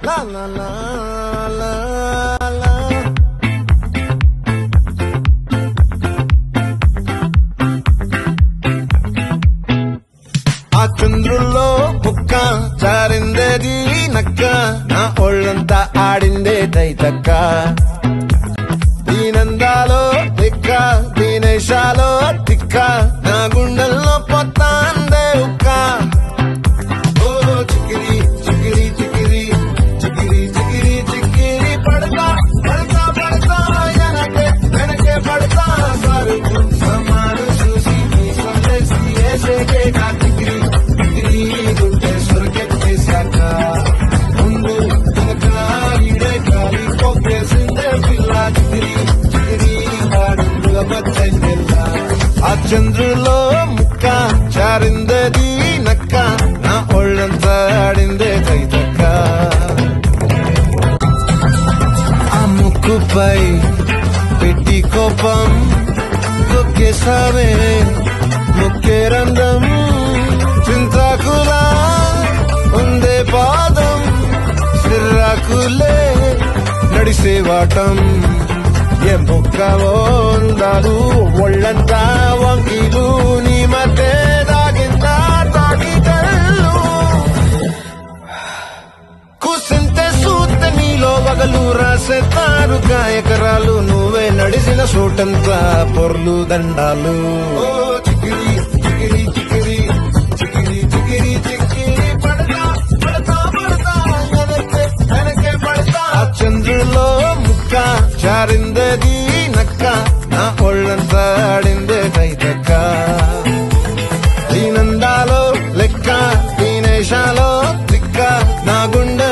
La la la la la. ఆ చంద్రుల్లో బుక్క జారిందేది నక్క నా ఒళ్ళంతా ఆడిందే దైతక్క దీనందాలో తిక్క దీనేశాలో తిక్క నా గుండెల్లో పొత్తాందే ఉక్క ఓ చికిరి చికిరి చికిరి చికిరి చికిరి చికిరి పడతా పడతా పడతా వెనకే వెనకే పడతా సరుకు సమాను చూసి నీ సందేశి వేసేకే కా చికిరి చికిరి గుండె సొరకెట్టేశాక ముందు వెనక ఈడే కాలి పొగ్గేసిందే పిల్ల చికిరి చికిరి వాడుల బచ్చంజెల్ల ఆ చంద్రులో ముక్క చారిందది నక్క నా ఒళ్ళంతా ఆడిందే కైతక్క ఆ ముక్కుపై పెట్టి కోపం తొక్కేసావే ముక్కే రంధ్రం చింతాకులా ఉందే పాదం సిర్రాకులే నడిసే వాటం ఏ బొక్కవో ఉందాలు ఒళ్ళంతా వంకీలు నీ మధ్య దాగిందా తాగితళ్ళు కూసింతే సూత్త నీలో వగలు రాసేతారు గాయకరాలు నువ్వే నడిసిన సూటంతా పొర్లు దండాలు ఓ చికిరి చికిరి చికిరి చికిరి చికిరి చికిరి పడతా పడతా పడతా వెనకే వెనకే పడతా ఆ చంద్రులో ముక్క చారిందది నక్క నా ఒళ్ళంతా ఆడిందే కైతక్క దీనందాలో లెక్క దీనేశాలో తిక్క నా గుండె